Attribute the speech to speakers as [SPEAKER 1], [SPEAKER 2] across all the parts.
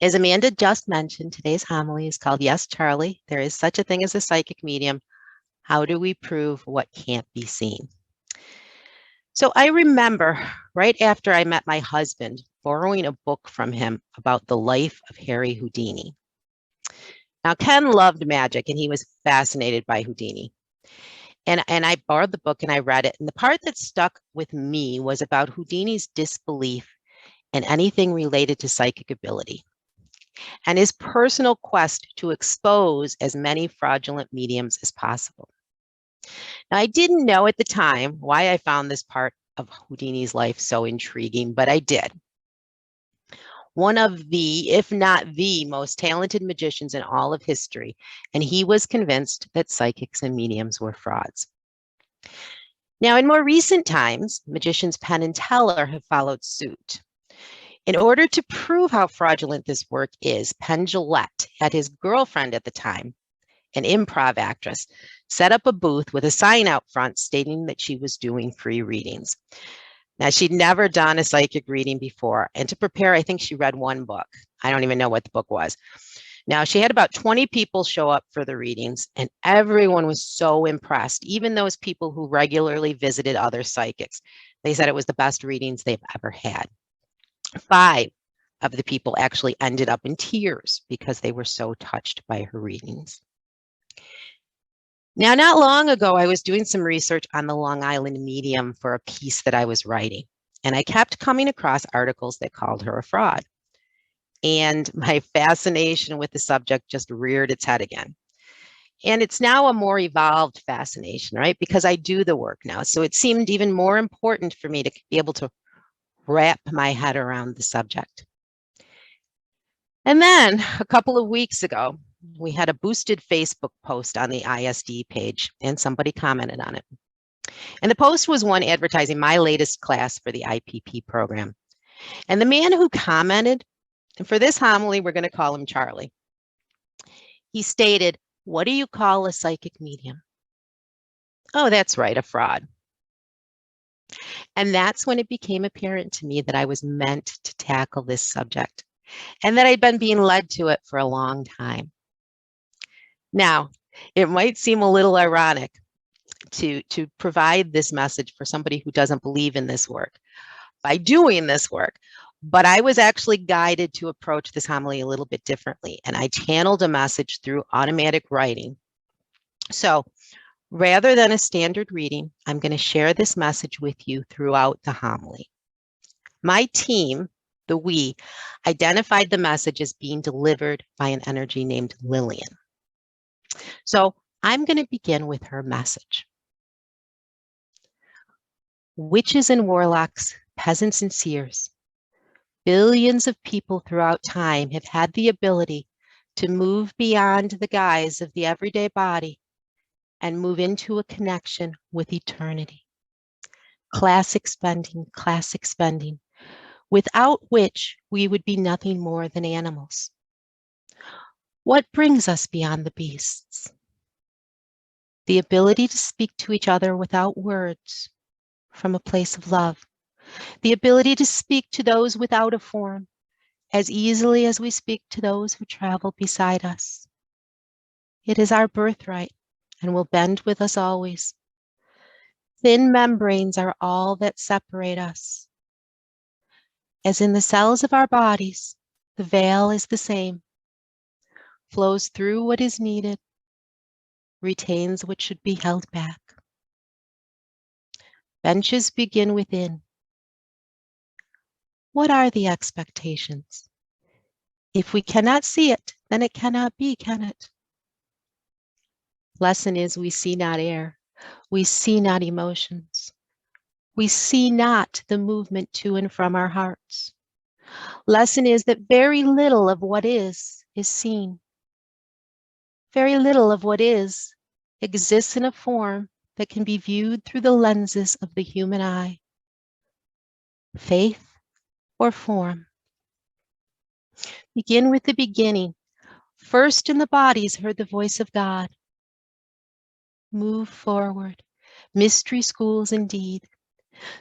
[SPEAKER 1] As Amanda just mentioned, today's homily is called Yes, Charlie. There is such a thing as a psychic medium. How do we prove what can't be seen? So I remember right after I met my husband, borrowing a book from him about the life of Harry Houdini. Now, Ken loved magic and he was fascinated by Houdini. And I borrowed the book and I read it. And the part that stuck with me was about Houdini's disbelief in anything related to psychic ability and his personal quest to expose as many fraudulent mediums as possible. Now, I didn't know at the time why I found this part of Houdini's life so intriguing, but I did. One of the, if not the most talented magicians in all of history, and he was convinced that psychics and mediums were frauds. Now, in more recent times, magicians Penn and Teller have followed suit. In order to prove how fraudulent this work is, Penn Jillette had his girlfriend at the time, an improv actress, set up a booth with a sign out front stating that she was doing free readings. Now, she'd never done a psychic reading before, and to prepare, I think she read one book. I don't even know what the book was. Now, she had about 20 people show up for the readings, and everyone was so impressed, even those people who regularly visited other psychics. They said it was the best readings they've ever had. 5 of the people actually ended up in tears because they were so touched by her readings. Now, not long ago, I was doing some research on the Long Island medium for a piece that I was writing, and I kept coming across articles that called her a fraud. And my fascination with the subject just reared its head again. And it's now a more evolved fascination, right? Because I do the work now. So it seemed even more important for me to be able to wrap my head around the subject. And then a couple of weeks ago, we had a boosted Facebook post on the ISD page, and somebody commented on it. And the post was one advertising my latest class for the IPP program. And the man who commented, and for this homily, we're going to call him Charlie. He stated, "What do you call a psychic medium?" Oh, that's right, a fraud. And that's when it became apparent to me that I was meant to tackle this subject and that I'd been being led to it for a long time. Now, it might seem a little ironic to provide this message for somebody who doesn't believe in this work by doing this work, but I was actually guided to approach this homily a little bit differently, and I channeled a message through automatic writing. So rather than a standard reading, I'm going to share this message with you throughout the homily. My team, the we, identified the message as being delivered by an energy named Lillian. So I'm going to begin with her message. Witches and warlocks, peasants and seers, billions of people throughout time have had the ability to move beyond the guise of the everyday body and move into a connection with eternity. Class expending, without which we would be nothing more than animals. What brings us beyond the beasts? The ability to speak to each other without words from a place of love. The ability to speak to those without a form as easily as we speak to those who travel beside us. It is our birthright and will bend with us always. Thin membranes are all that separate us. As in the cells of our bodies, the veil is the same, flows through what is needed, retains what should be held back. Benches begin within. What are the expectations? If we cannot see it, then it cannot be, can it? Lesson is we see not air. We see not emotions. We see not the movement to and from our hearts. Lesson is that very little of what is seen. Very little of what is exists in a form that can be viewed through the lenses of the human eye. Faith or form. Begin with the beginning. First in the bodies heard the voice of God. Move forward. Mystery schools indeed.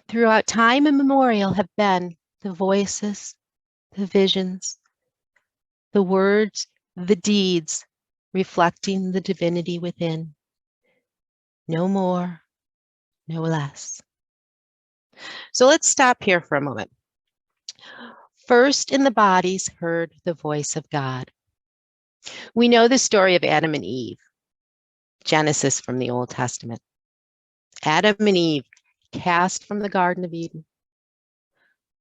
[SPEAKER 1] Throughout time immemorial have been the voices, the visions, the words, the deeds, reflecting the divinity within. No more, no less. So let's stop here for a moment. First in the bodies heard the voice of God. We know the story of Adam and Eve, Genesis from the Old Testament. Adam and Eve cast from the Garden of Eden.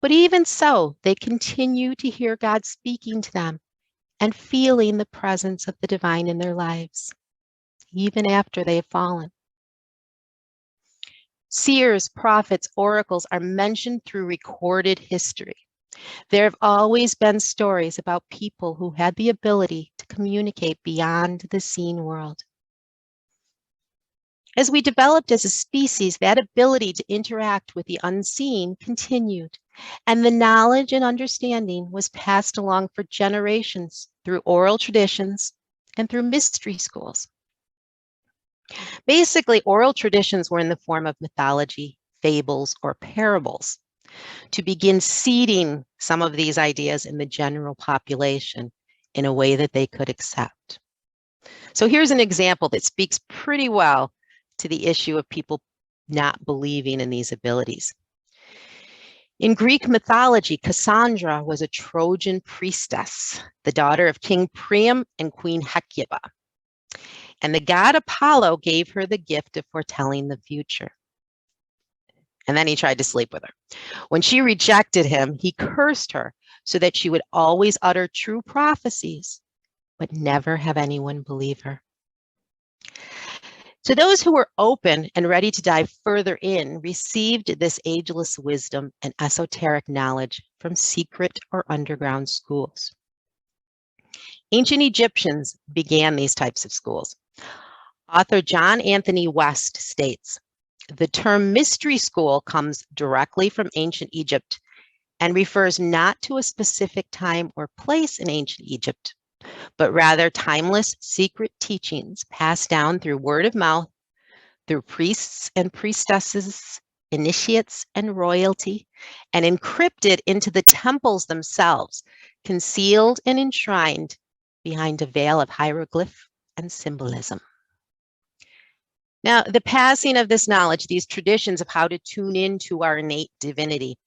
[SPEAKER 1] But even so, they continue to hear God speaking to them and feeling the presence of the divine in their lives, even after they have fallen. Seers, prophets, oracles are mentioned through recorded history. There have always been stories about people who had the ability to communicate beyond the seen world. As we developed as a species, that ability to interact with the unseen continued, and the knowledge and understanding was passed along for generations through oral traditions and through mystery schools. Basically, oral traditions were in the form of mythology, fables, or parables to begin seeding some of these ideas in the general population in a way that they could accept. So here's an example that speaks pretty well to the issue of people not believing in these abilities. In Greek mythology, Cassandra was a Trojan priestess, the daughter of King Priam and Queen Hecuba. And the god Apollo gave her the gift of foretelling the future. And then he tried to sleep with her. When she rejected him, he cursed her so that she would always utter true prophecies, but never have anyone believe her. So those who were open and ready to dive further in received this ageless wisdom and esoteric knowledge from secret or underground schools. Ancient Egyptians began these types of schools. Author John Anthony West states, the term mystery school comes directly from ancient Egypt and refers not to a specific time or place in ancient Egypt, but rather timeless secret teachings passed down through word of mouth, through priests and priestesses, initiates and royalty, and encrypted into the temples themselves, concealed and enshrined behind a veil of hieroglyph and symbolism. Now, the passing of this knowledge, these traditions of how to tune into our innate divinity,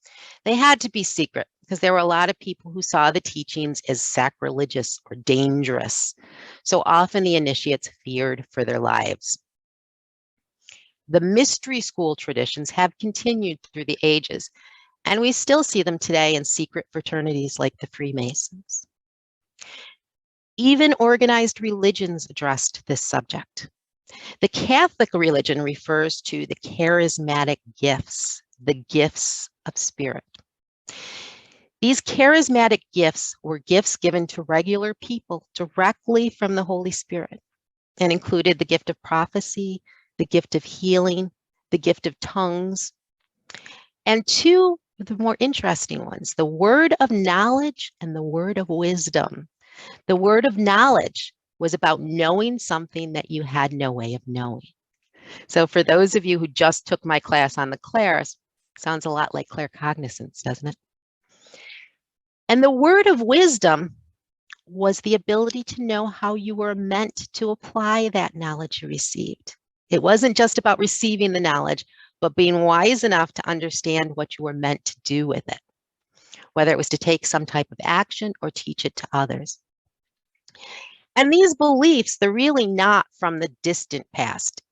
[SPEAKER 1] they had to be secret because there were a lot of people who saw the teachings as sacrilegious or dangerous. So often the initiates feared for their lives. The mystery school traditions have continued through the ages, and we still see them today in secret fraternities like the Freemasons. Even organized religions addressed this subject. The Catholic religion refers to the charismatic gifts, the gifts of spirit. These charismatic gifts were gifts given to regular people directly from the Holy Spirit and included the gift of prophecy, the gift of healing, the gift of tongues, and two of the more interesting ones, the word of knowledge and the word of wisdom. The word of knowledge was about knowing something that you had no way of knowing. So for those of you who just took my class on the clairs, sounds a lot like claircognizance, doesn't it? And the word of wisdom was the ability to know how you were meant to apply that knowledge you received. It wasn't just about receiving the knowledge, but being wise enough to understand what you were meant to do with it, whether it was to take some type of action or teach it to others. And these beliefs, they're really not from the distant past.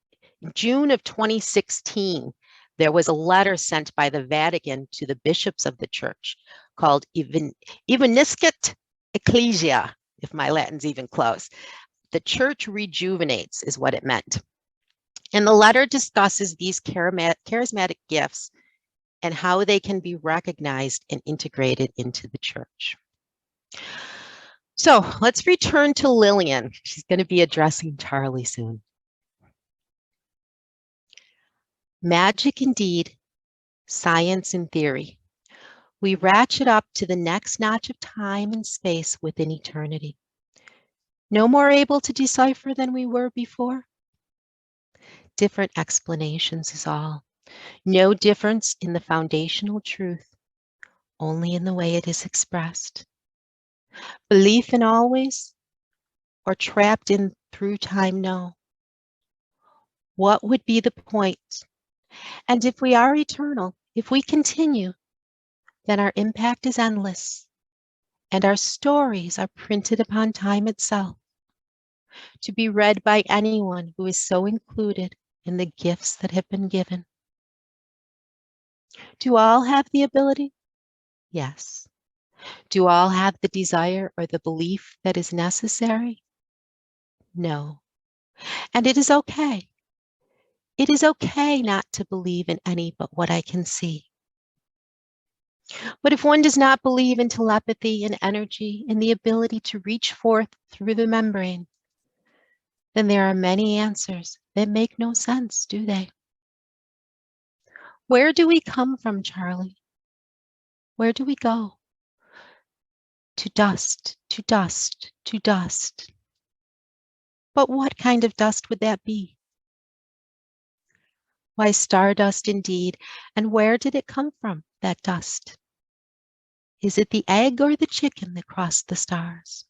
[SPEAKER 1] In June of 2016, there was a letter sent by the Vatican to the bishops of the church called Evanescit Ecclesia, if my Latin's even close. The church rejuvenates is what it meant. And the letter discusses these charismatic gifts and how they can be recognized and integrated into the church. So let's return to Lillian. She's going to be addressing Charlie soon. Magic indeed, science in theory. We ratchet up to the next notch of time and space within eternity. No more able to decipher than we were before. Different explanations is all. No difference in the foundational truth, only in the way it is expressed. Belief in always or trapped in through time? No. What would be the point? And if we are eternal, if we continue, then our impact is endless, and our stories are printed upon time itself, to be read by anyone who is so included in the gifts that have been given. Do all have the ability? Yes. Do all have the desire or the belief that is necessary? No. And it is okay. It is okay not to believe in any but what I can see. But if one does not believe in telepathy and energy and the ability to reach forth through the membrane, then there are many answers that make no sense, do they? Where do we come from, Charlie? Where do we go? To dust, to dust, to dust. But what kind of dust would that be? Why, stardust indeed. And where did it come from, that dust? Is it the egg or the chicken that crossed the stars?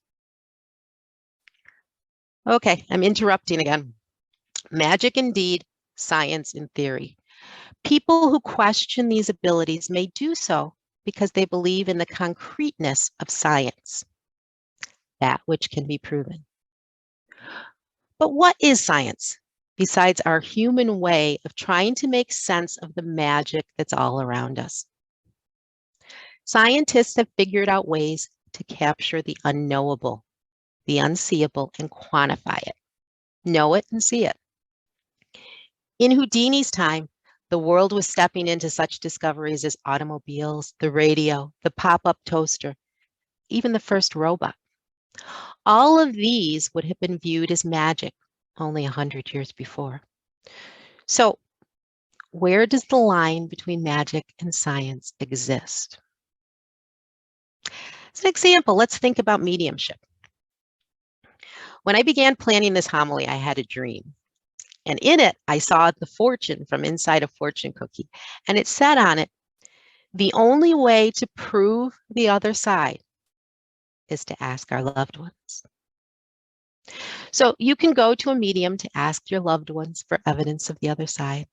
[SPEAKER 1] Okay, I'm interrupting again. Magic indeed, science in theory. People who question these abilities may do so because they believe in the concreteness of science, that which can be proven. But what is science besides our human way of trying to make sense of the magic that's all around us? Scientists have figured out ways to capture the unknowable, the unseeable, and quantify it. Know it and see it. In Houdini's time, the world was stepping into such discoveries as automobiles, the radio, the pop-up toaster, even the first robot. All of these would have been viewed as magic only 100 years before. So, where does the line between magic and science exist? As an example, let's think about mediumship. When I began planning this homily, I had a dream. And in it, I saw the fortune from inside a fortune cookie. And it said on it, the only way to prove the other side is to ask our loved ones. So you can go to a medium to ask your loved ones for evidence of the other side.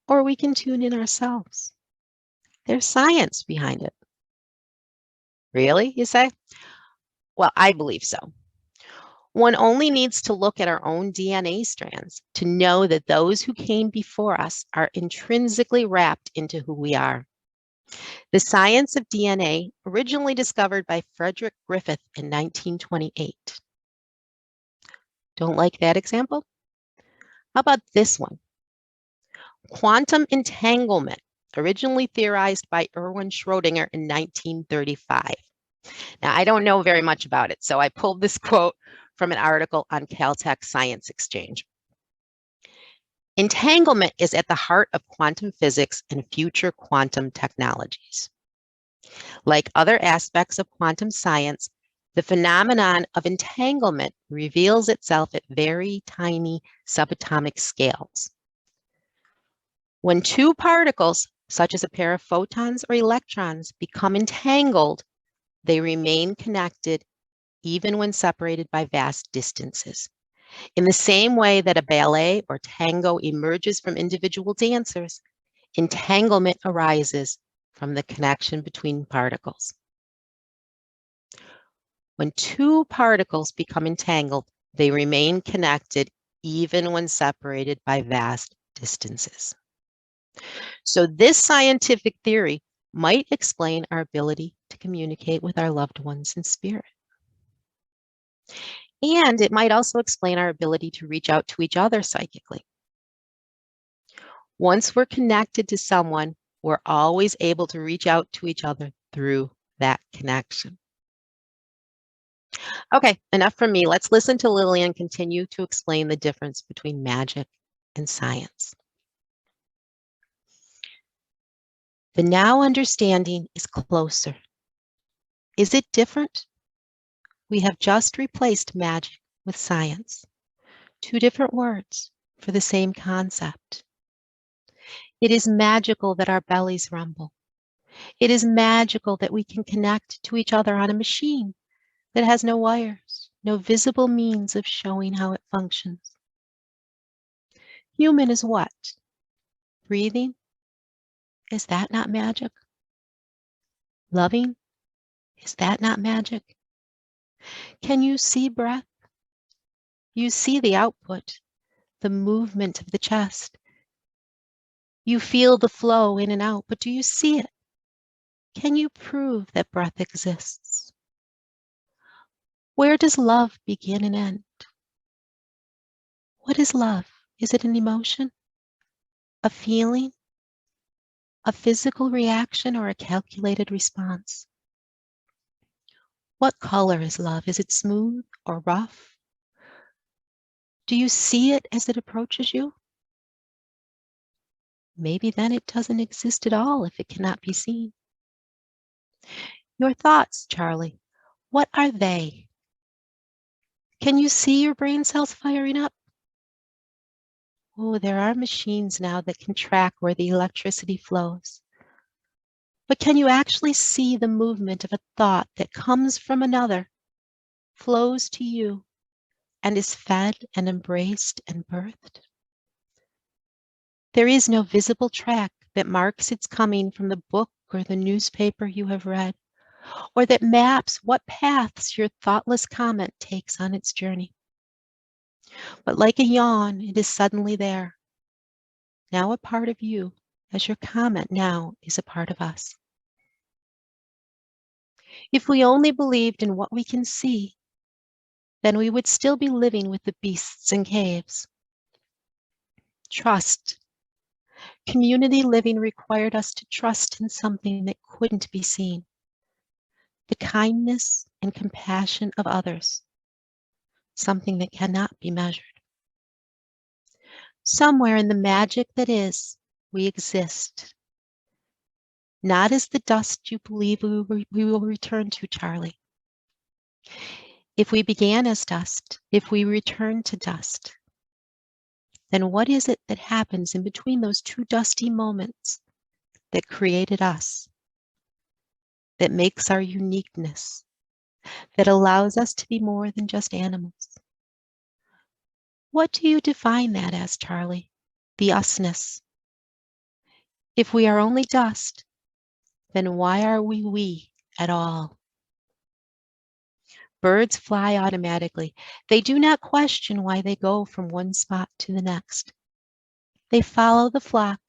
[SPEAKER 1] Or we can tune in ourselves. There's science behind it. Really, you say? Well, I believe so. One only needs to look at our own DNA strands to know that those who came before us are intrinsically wrapped into who we are. The science of DNA, originally discovered by Frederick Griffith in 1928. Don't like that example? How about this one? Quantum entanglement, originally theorized by Erwin Schrödinger in 1935. Now, I don't know very much about it, so I pulled this quote from an article on Caltech Science Exchange. Entanglement is at the heart of quantum physics and future quantum technologies. Like other aspects of quantum science, the phenomenon of entanglement reveals itself at very tiny subatomic scales. When two particles, such as a pair of photons or electrons, become entangled, they remain connected even when separated by vast distances. In the same way that a ballet or tango emerges from individual dancers, entanglement arises from the connection between particles. When two particles become entangled, they remain connected even when separated by vast distances. So this scientific theory might explain our ability to communicate with our loved ones in spirit. And it might also explain our ability to reach out to each other psychically. Once we're connected to someone, we're always able to reach out to each other through that connection. Okay, enough from me. Let's listen to Lillian continue to explain the difference between magic and science. The now understanding is closer. Is it different? We have just replaced magic with science. Two different words for the same concept. It is magical that our bellies rumble. It is magical that we can connect to each other on a machine that has no wires, no visible means of showing how it functions. Human is what? Breathing? Is that not magic? Loving? Is that not magic? Can you see breath? You see the output, the movement of the chest. You feel the flow in and out, but do you see it? Can you prove that breath exists? Where does love begin and end? What is love? Is it an emotion? A feeling? A physical reaction or a calculated response? What color is love? Is it smooth or rough? Do you see it as it approaches you? Maybe then it doesn't exist at all if it cannot be seen. Your thoughts, Charlie, what are they? Can you see your brain cells firing up? Oh, there are machines now that can track where the electricity flows. But can you actually see the movement of a thought that comes from another, flows to you, and is fed and embraced and birthed? There is no visible track that marks its coming from the book or the newspaper you have read, or that maps what paths your thoughtless comment takes on its journey. But like a yawn, it is suddenly there, now a part of you, as your comment now is a part of us. If we only believed in what we can see, then we would still be living with the beasts in caves. Trust. Community living required us to trust in something that couldn't be seen. The kindness and compassion of others, something that cannot be measured. Somewhere in the magic that is, we exist. Not as the dust you believe we will return to, Charlie. If we began as dust, if we return to dust, then what is it that happens in between those two dusty moments that created us, that makes our uniqueness, that allows us to be more than just animals? What do you define that as, Charlie? The usness. If we are only dust, then why are we at all? Birds fly automatically. They do not question why they go from one spot to the next. They follow the flock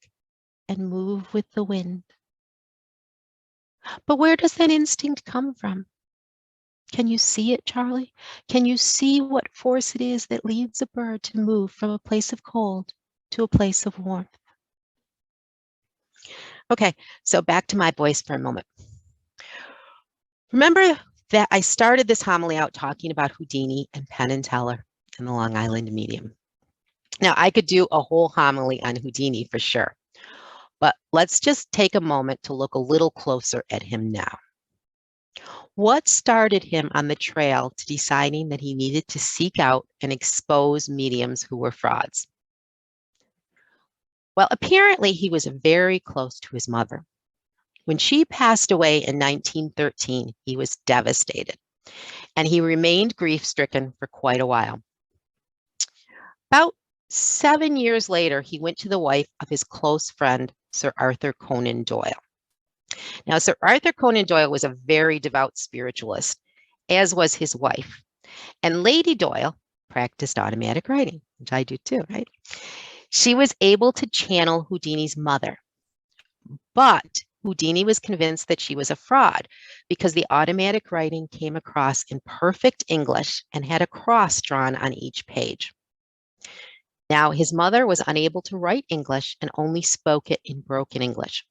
[SPEAKER 1] and move with the wind. But where does that instinct come from? Can you see it, Charlie? Can you see what force it is that leads a bird to move from a place of cold to a place of warmth? Okay, so back to my voice for a moment. Remember that I started this homily out talking about Houdini and Penn and Teller and the Long Island Medium. Now, I could do a whole homily on Houdini for sure, but let's just take a moment to look a little closer at him now. What started him on the trail to deciding that he needed to seek out and expose mediums who were frauds? Well, apparently he was very close to his mother. When she passed away in 1913, he was devastated, and he remained grief-stricken for quite a while. About 7 years later, he went to the wife of his close friend, Sir Arthur Conan Doyle. Now, Sir Arthur Conan Doyle was a very devout spiritualist, as was his wife. And Lady Doyle practiced automatic writing, which I do too, right? She was able to channel Houdini's mother, but Houdini was convinced that she was a fraud because the automatic writing came across in perfect English and had a cross drawn on each page. Now, his mother was unable to write English and only spoke it in broken English.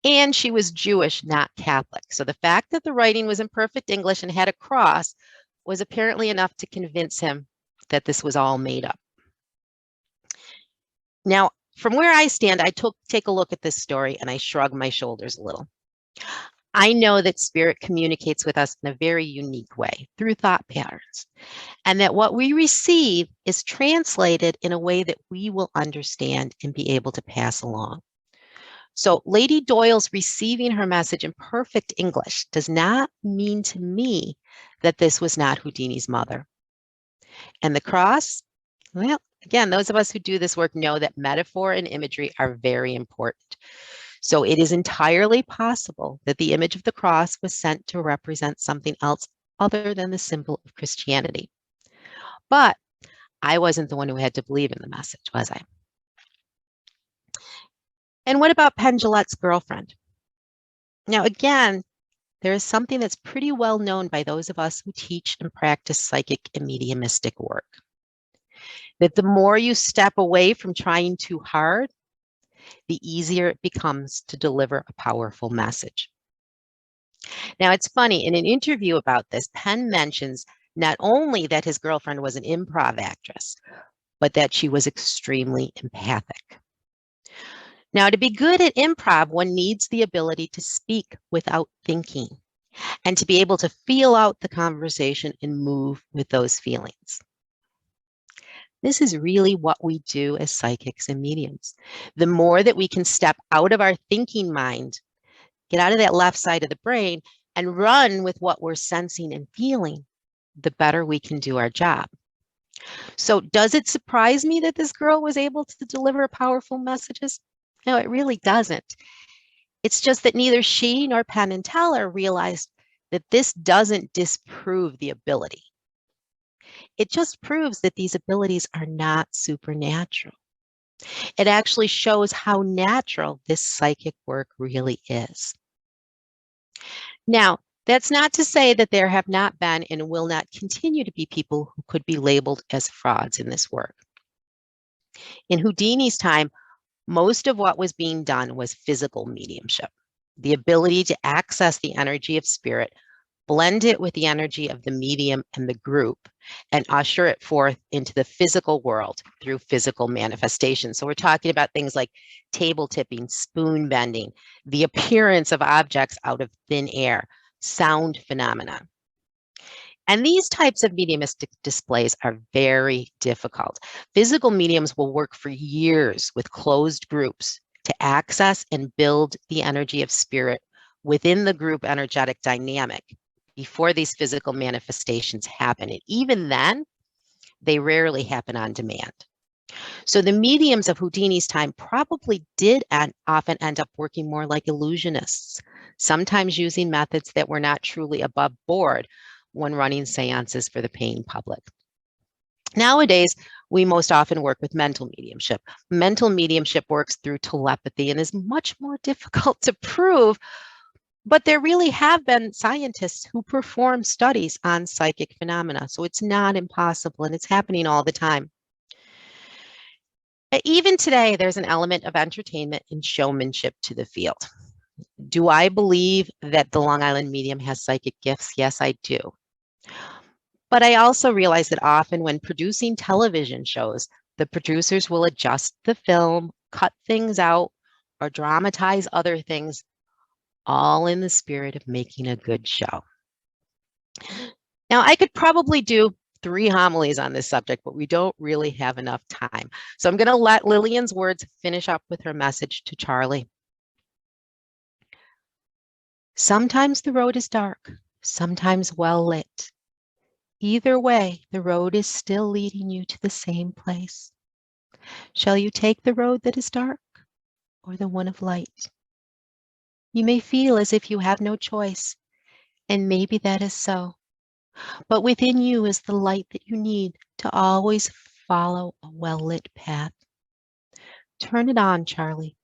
[SPEAKER 1] And she was Jewish, not Catholic. So the fact that the writing was in perfect English and had a cross was apparently enough to convince him that this was all made up. Now, from where I stand, I take a look at this story and I shrug my shoulders a little. I know that spirit communicates with us in a very unique way through thought patterns, and that what we receive is translated in a way that we will understand and be able to pass along. So Lady Doyle's receiving her message in perfect English does not mean to me that this was not Houdini's mother. And the cross, well, again, those of us who do this work know that metaphor and imagery are very important. So it is entirely possible that the image of the cross was sent to represent something else other than the symbol of Christianity. But I wasn't the one who had to believe in the message, was I? And what about Penn Jillette's girlfriend? Now, again, there is something that's pretty well known by those of us who teach and practice psychic and mediumistic work. That the more you step away from trying too hard, the easier it becomes to deliver a powerful message. Now, it's funny, in an interview about this, Penn mentions not only that his girlfriend was an improv actress, but that she was extremely empathic. Now, to be good at improv, one needs the ability to speak without thinking and to be able to feel out the conversation and move with those feelings. This is really what we do as psychics and mediums. The more that we can step out of our thinking mind, get out of that left side of the brain, and run with what we're sensing and feeling, the better we can do our job. So does it surprise me that this girl was able to deliver powerful messages? No, it really doesn't. It's just that neither she nor Penn and Teller realized that this doesn't disprove the ability. It just proves that these abilities are not supernatural. It actually shows how natural this psychic work really is. Now, that's not to say that there have not been and will not continue to be people who could be labeled as frauds in this work. In Houdini's time, most of what was being done was physical mediumship, the ability to access the energy of spirit, blend it with the energy of the medium and the group, and usher it forth into the physical world through physical manifestation. So we're talking about things like table tipping, spoon bending, the appearance of objects out of thin air, sound phenomena. And these types of mediumistic displays are very difficult. Physical mediums will work for years with closed groups to access and build the energy of spirit within the group energetic dynamic before these physical manifestations happen. And even then, they rarely happen on demand. So the mediums of Houdini's time probably did often end up working more like illusionists, sometimes using methods that were not truly above board when running seances for the paying public. Nowadays, we most often work with mental mediumship. Mental mediumship works through telepathy and is much more difficult to prove, but there really have been scientists who perform studies on psychic phenomena. So it's not impossible and it's happening all the time. Even today, there's an element of entertainment and showmanship to the field. Do I believe that the Long Island medium has psychic gifts? Yes, I do. But I also realize that often when producing television shows, the producers will adjust the film, cut things out, or dramatize other things, all in the spirit of making a good show. Now, I could probably do 3 homilies on this subject, but we don't really have enough time. So I'm going to let Lillian's words finish up with her message to Charlie. Sometimes the road is dark, sometimes well lit. Either way, the road is still leading you to the same place. Shall you take the road that is dark or the one of light? You may feel as if you have no choice, and maybe that is so. But within you is the light that you need to always follow a well-lit path. Turn it on, Charlie.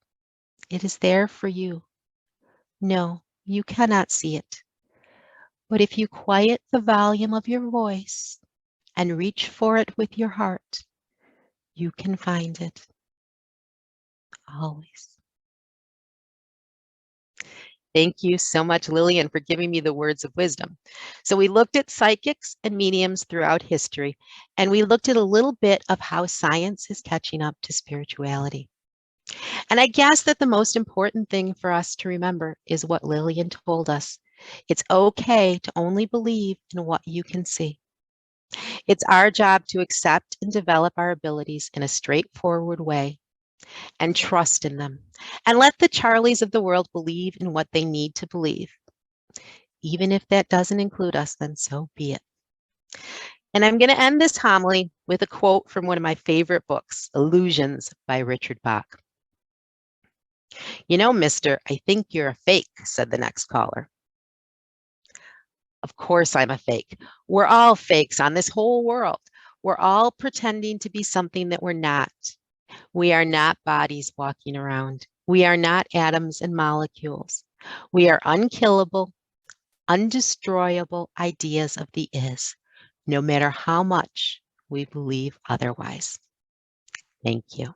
[SPEAKER 1] It is there for you. No, you cannot see it. But if you quiet the volume of your voice and reach for it with your heart, you can find it. Always. Thank you so much, Lillian, for giving me the words of wisdom. So we looked at psychics and mediums throughout history, and we looked at a little bit of how science is catching up to spirituality. And I guess that the most important thing for us to remember is what Lillian told us. It's okay to only believe in what you can see. It's our job to accept and develop our abilities in a straightforward way and trust in them. And let the Charlies of the world believe in what they need to believe. Even if that doesn't include us, then so be it. And I'm going to end this homily with a quote from one of my favorite books, Illusions by Richard Bach. You know, mister, I think you're a fake, said the next caller. Of course I'm a fake. We're all fakes on this whole world. We're all pretending to be something that we're not. We are not bodies walking around. We are not atoms and molecules. We are unkillable, undestroyable ideas of the is, no matter how much we believe otherwise. Thank you.